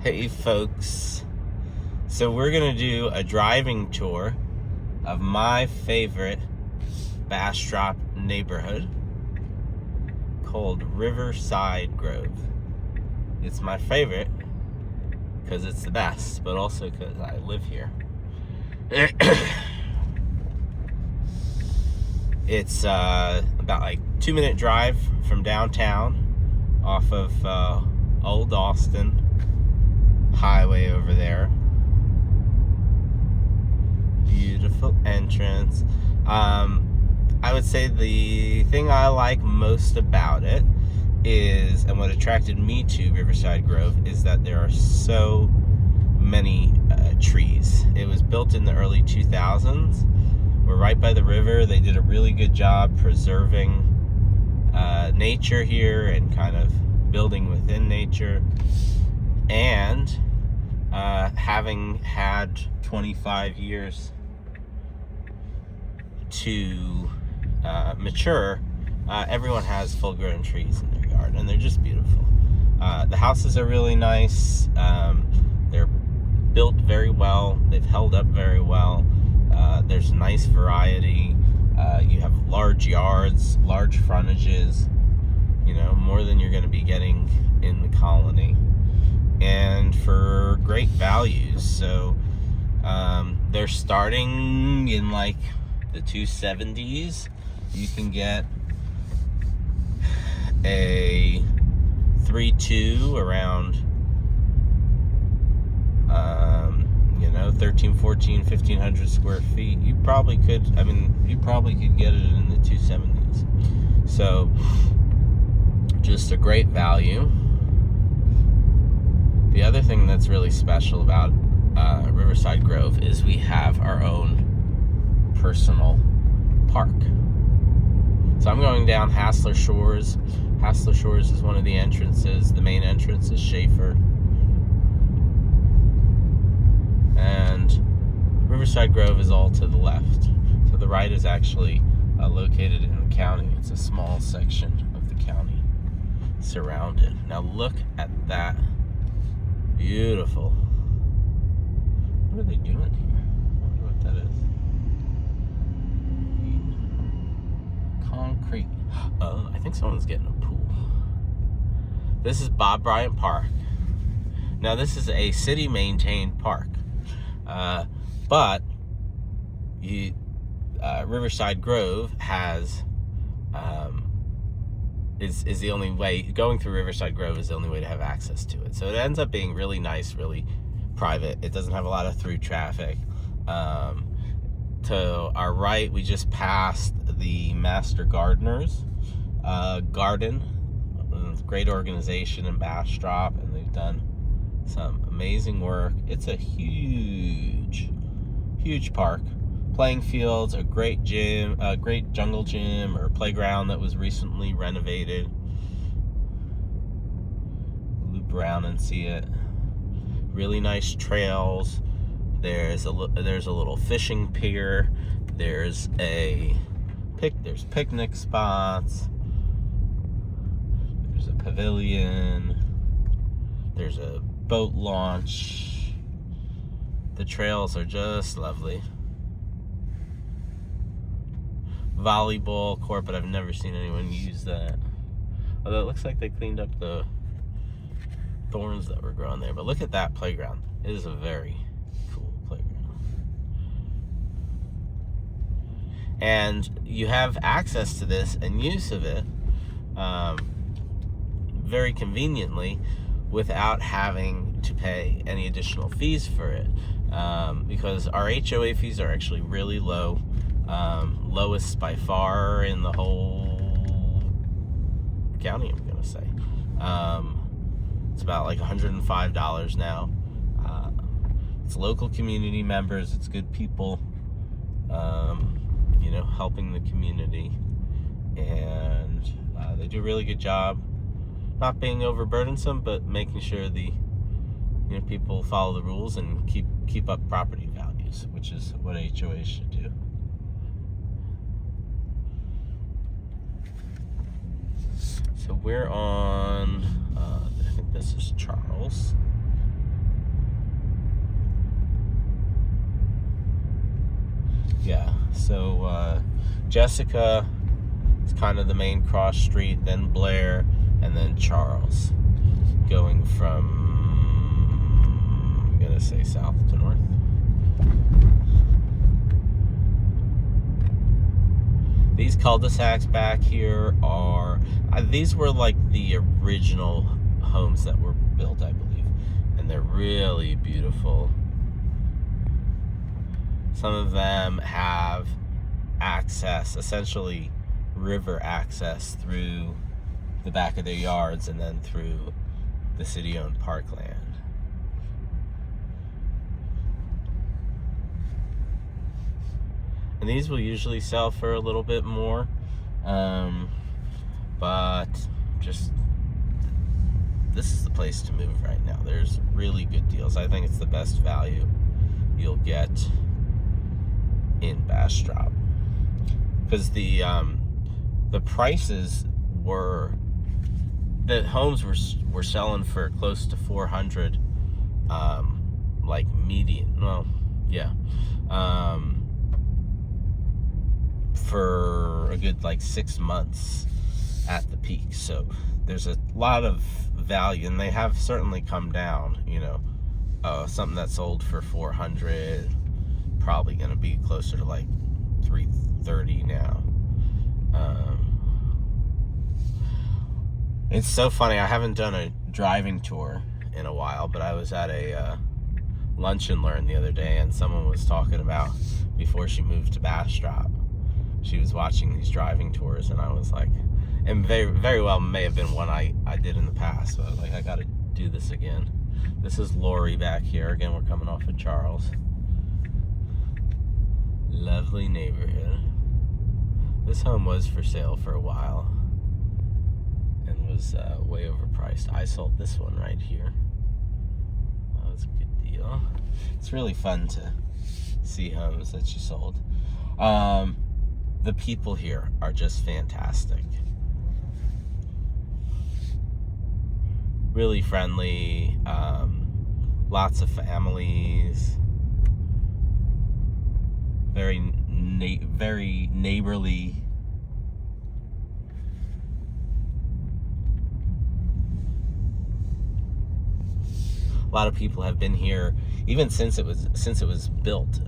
Hey folks, so we're gonna do a driving tour of my favorite Bastrop neighborhood called Riverside Grove. It's my favorite because it's the best, but also because I live here. It's about like 2-minute drive from downtown off of Old Austin Highway over there. Beautiful entrance. I would say the thing I like most about it is, and what attracted me to Riverside Grove, is that there are so many trees. It was built in the early 2000s. We're right by the river. They did a really good job preserving nature here and kind of building within nature. And having had 25 years to mature, everyone has full-grown trees in their yard, and they're just beautiful. The houses are really nice. They're built very well. They've held up very well. There's nice variety. You have large yards, large frontages, more than you're going to be getting in the colony, and for great values. So they're starting in like the 270s. You can get a 3.2 around 13, 14, 1500 square feet. You probably could get it in the 270s. So just a great value. The other thing that's really special about Riverside Grove is we have our own personal park. So I'm going down Hassler Shores. Hassler Shores is one of the entrances. The main entrance is Schaefer. And Riverside Grove is all to the left. So the right is actually located in the county. It's a small section of the county surrounded. Now look at that. Beautiful. What are they doing here? I wonder what that is. Concrete. Oh, I think someone's getting a pool. This is Bob Bryant Park. Now this is a city-maintained park. But Riverside Grove has is the only way. Going through Riverside Grove is the only way to have access to it. So it ends up being really nice, really private. It doesn't have a lot of through traffic. To our right, we just passed the Master Gardeners Garden. It's a great organization in Bastrop, and they've done some amazing work. It's a huge park. Playing fields, a great gym, a great jungle gym or playground that was recently renovated. Loop around and see it. Really nice trails. There's a little fishing pier. There's picnic spots. There's a pavilion. There's a boat launch. The trails are just lovely. Volleyball court, but I've never seen anyone use that. Although it looks like they cleaned up the thorns that were growing there. But look at that playground. It is a very cool playground. And you have access to this and use of it very conveniently without having to pay any additional fees for it, because our HOA fees are actually really low, lowest by far in the whole county, I'm gonna say. It's about like $105 now. It's local community members, it's good people, helping the community, and they do a really good job not being overburdensome, but making sure the people follow the rules and keep up property values, which is what HOAs should do. So we're on, I think this is Charles. So Jessica is kind of the main cross street, then Blair, and then Charles, going from, I'm gonna say south to north. These cul-de-sacs back here are, these were like the original homes that were built, I believe, and they're really beautiful. Some of them have access, essentially river access, through the back of their yards and then through the city-owned parkland. And these will usually sell for a little bit more, but just, this is the place to move right now. There's really good deals. I think it's the best value you'll get in Bastrop, because the prices were, the homes were selling for close to 400, like median. Well, yeah. For a good like 6 months at the peak. So there's a lot of value, and they have certainly come down. You know, something that sold for 400 probably going to be closer to like 330 now. It's so funny. I haven't done a driving tour in a while, but I was at a lunch and learn the other day, and someone was talking about, before she moved to Bastrop, she was watching these driving tours, and I was like, and very, very well may have been one I did in the past, but I was like, I gotta do this again. This is Lori back here. Again, we're coming off of Charles. Lovely neighborhood. This home was for sale for a while and was way overpriced. I sold this one right here. That was a good deal. It's really fun to see homes that you sold. The people here are just fantastic. Really friendly, lots of families, very neighborly. A lot of people have been here even since it was built,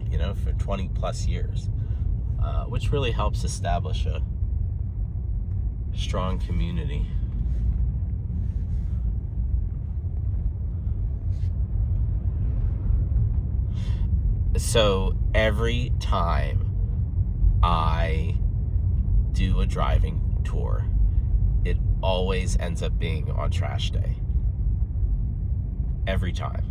you know, for 20 plus years. Which really helps establish a strong community. So every time I do a driving tour, it always ends up being on trash day. Every time.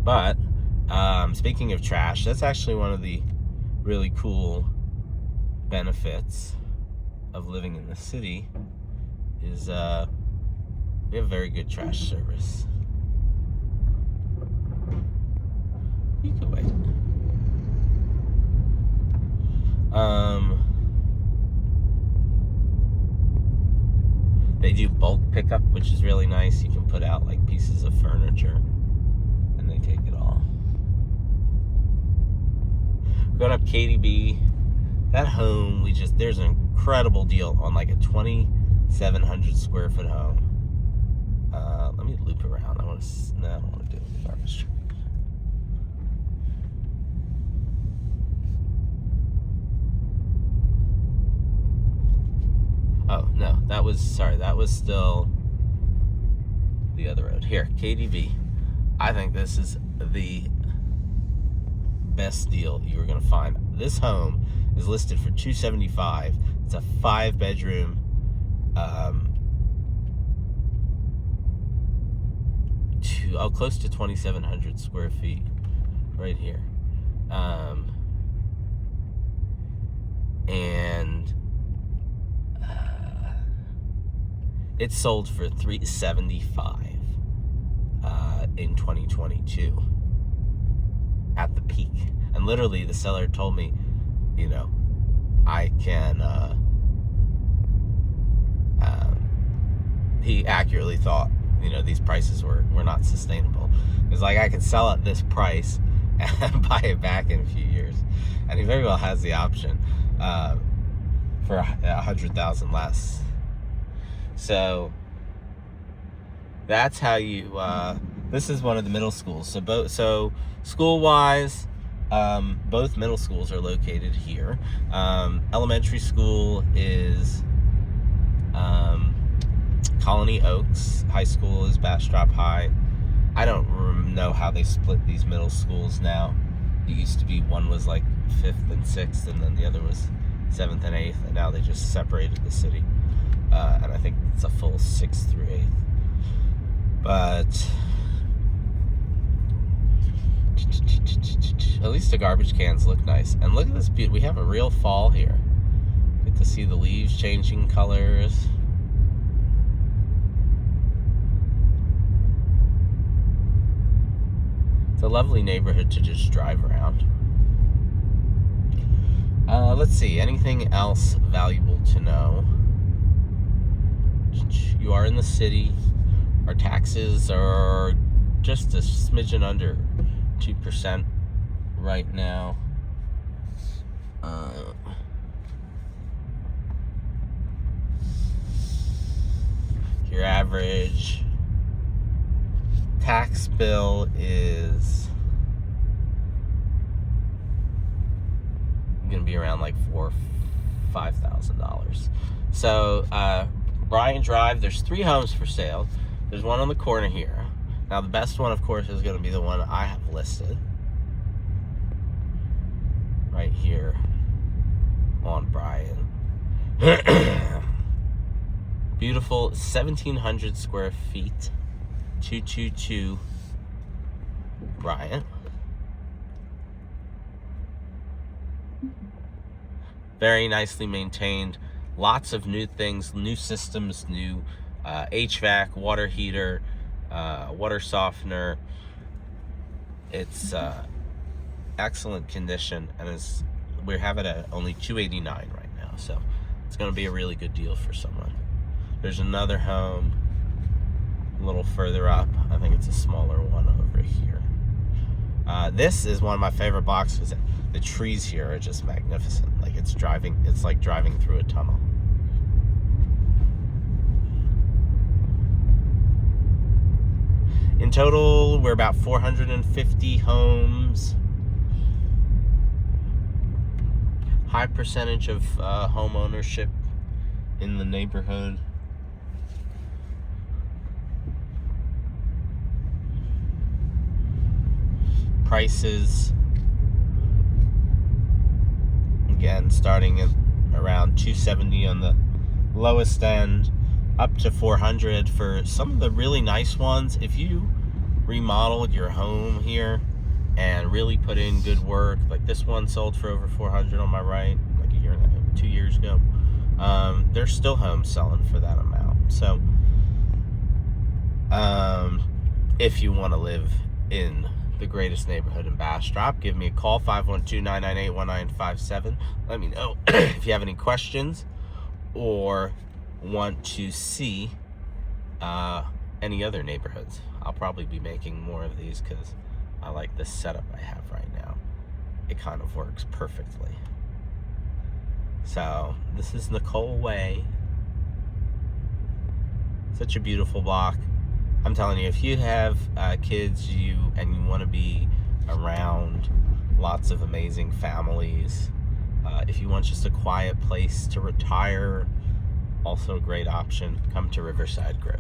But speaking of trash, that's actually one of the really cool benefits of living in the city, is we have very good trash service. You can wait. They do bulk pickup, which is really nice. You can put out like pieces of furniture and they take it all. Going up KDB, that home, there's an incredible deal on like a 2,700 square foot home. Let me loop around. I don't want to do it in the garbage truck. Oh, no, that was still the other road. Here, KDB. I think this is the best deal you were going to find. This home is listed for $275,000. It's a 5-bedroom, close to 2,700 square feet, right here, and it sold for $375,000 in 2022. at the peak. And literally the seller told me, you know, I can, he accurately thought, you know, these prices were not sustainable. It was like, I could sell at this price and buy it back in a few years. And he very well has the option for $100,000 less. So that's how you, this is one of the middle schools. So school-wise, both middle schools are located here. Elementary school is Colony Oaks. High school is Bastrop High. I don't know how they split these middle schools now. It used to be one was like 5th and 6th, and then the other was 7th and 8th, and now they just separated the city. And I think it's a full 6th through 8th. But at least the garbage cans look nice. And look at this beauty. We have a real fall here. Get to see the leaves changing colors. It's a lovely neighborhood to just drive around. Let's see, anything else valuable to know? You are in the city. Our taxes are just a smidgen under 2% right now. Your average tax bill is going to be around like $4,000 or $5,000. So Bryan Drive, there's 3 homes for sale. There's one on the corner here. Now the best one, of course, is going to be the one I have listed right here on Bryan. Beautiful 1,700 square feet, 222 Bryan. Very nicely maintained. Lots of new things, new systems, new HVAC, water heater, water softener. It's excellent condition, and we have it at only $289 right now, so it's going to be a really good deal for someone. There's another home a little further up. I think it's a smaller one over here. This is one of my favorite blocks because the trees here are just magnificent. Like it's like driving through a tunnel. In total, we're about 450 homes. High percentage of home ownership in the neighborhood. Prices, again, starting at around $270 on the lowest end, up to $400 for some of the really nice ones. If you remodeled your home here and really put in good work, like this one sold for over $400 on my right, like 2 years ago. There's still homes selling for that amount. So, if you want to live in the greatest neighborhood in Bastrop, give me a call, 512-998-1957. Let me know if you have any questions or want to see any other neighborhoods. I'll probably be making more of these because I like the setup I have right now. It kind of works perfectly. So this is Nicole Way. Such a beautiful block. I'm telling you, if you have kids and you want to be around lots of amazing families, if you want just a quiet place to retire, also a great option, come to Riverside Grove.